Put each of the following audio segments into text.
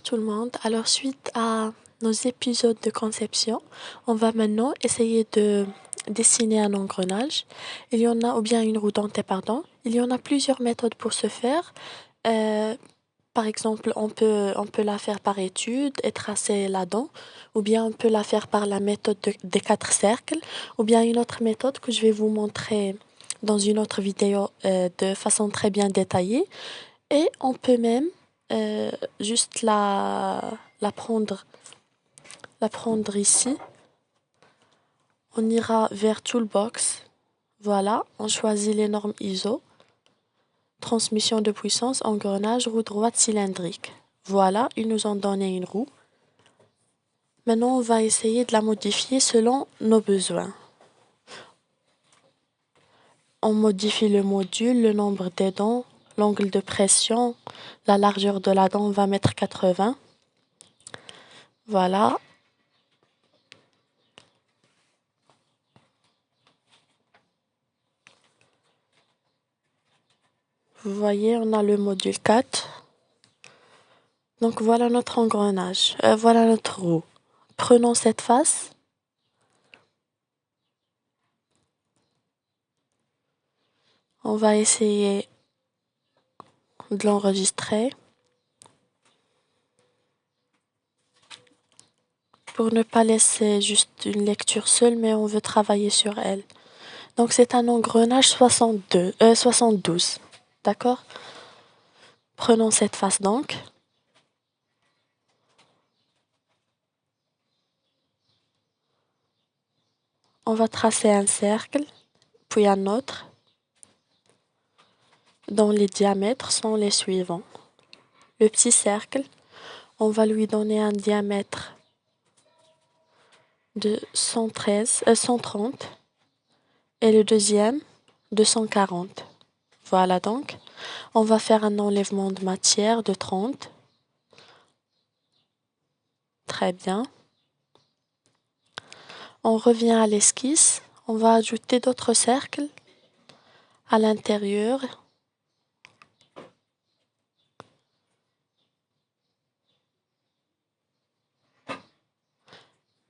tout le monde. Alors, suite à nos épisodes de conception, on va maintenant essayer de dessiner un engrenage. Il y en a, ou bien une roue dentée, pardon. Il y en a plusieurs méthodes pour ce faire. Euh, Par exemple, on peut la faire par étude et tracer la dent, ou bien on peut la faire par la méthode des quatre cercles, ou bien une autre méthode que je vais vous montrer dans une autre vidéo de façon très bien détaillée. Et on peut même euh, juste la prendre ici. On ira vers Toolbox. Voilà, on choisit les normes ISO. Transmission de puissance, engrenage, roue droite cylindrique. Voilà, ils nous ont donné une roue. Maintenant, on va essayer de la modifier selon nos besoins. On modifie le module, le nombre des dents, l'angle de pression, la largeur de la dent, on va mettre 80. Voilà. Vous voyez, on a le module 4. Donc voilà notre engrenage. Voilà notre roue. Prenons cette face. On va essayer de l'enregistrer. Pour ne pas laisser juste une lecture seule, mais on veut travailler sur elle. Donc c'est un engrenage 72. D'accord? Prenons cette face donc. On va tracer un cercle, puis un autre, dont les diamètres sont les suivants. Le petit cercle, on va lui donner un diamètre de 130 et le deuxième de 140. Voilà donc. On va faire un enlèvement de matière de 30. Très bien. On revient à l'esquisse. On va ajouter d'autres cercles à l'intérieur.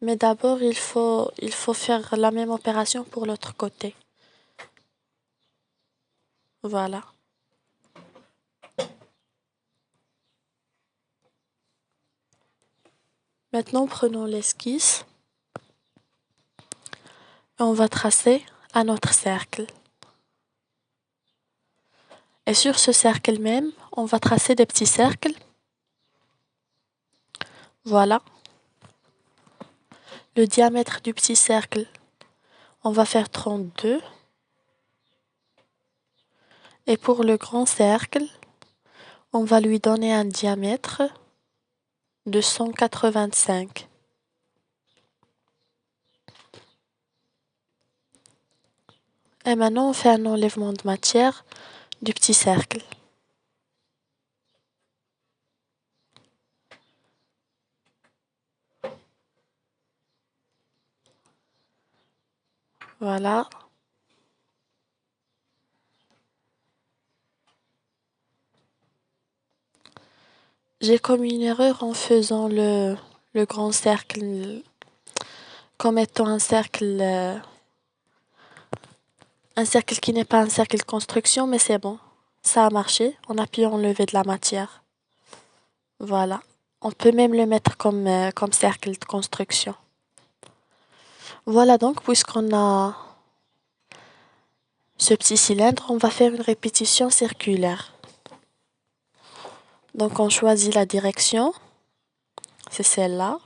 Mais d'abord, il faut faire la même opération pour l'autre côté. Voilà. Maintenant, prenons l'esquisse et on va tracer un autre cercle. Et sur ce cercle même, on va tracer des petits cercles. Voilà. Le diamètre du petit cercle, on va faire 32. Et pour le grand cercle, on va lui donner un diamètre de 185. Et maintenant, on fait un enlèvement de matière du petit cercle. Voilà. J'ai commis une erreur en faisant le grand cercle comme étant un cercle qui n'est pas un cercle de construction, mais c'est bon. Ça a marché. On a pu enlever de la matière. Voilà. On peut même le mettre comme cercle de construction. Voilà donc, puisqu'on a ce petit cylindre, on va faire une répétition circulaire. Donc on choisit la direction, c'est celle-là.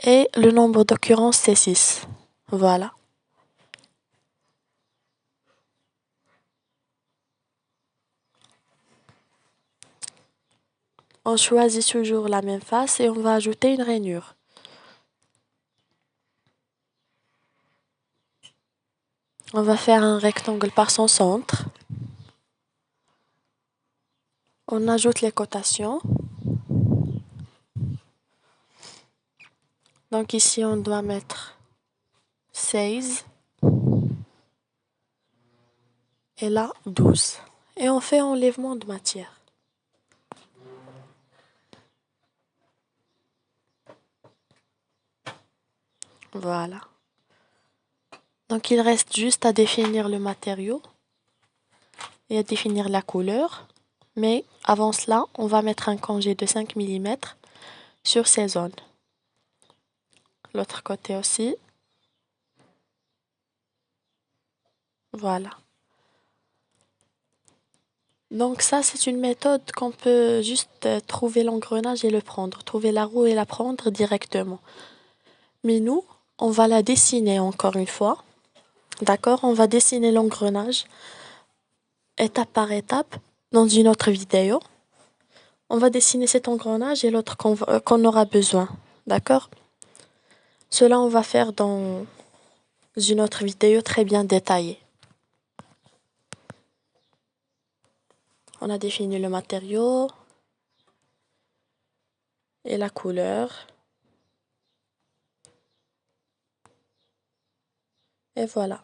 Et le nombre d'occurrences, c'est 6. Voilà. On choisit toujours la même face et on va ajouter une rainure. On va faire un rectangle par son centre. On ajoute les cotations. Donc ici, on doit mettre 16 et là 12. Et on fait enlèvement de matière. Voilà. Donc il reste juste à définir le matériau et à définir la couleur. Mais avant cela, on va mettre un congé de 5 mm sur ces zones. L'autre côté aussi. Voilà. Donc ça, c'est une méthode qu'on peut juste trouver l'engrenage et le prendre, trouver la roue et la prendre directement. Mais nous, on va la dessiner encore une fois. D'accord? On va dessiner l'engrenage étape par étape dans une autre vidéo. On va dessiner cet engrenage et l'autre qu'on aura besoin. D'accord? Cela, on va faire dans une autre vidéo très bien détaillée. On a défini le matériau et la couleur. Et voilà.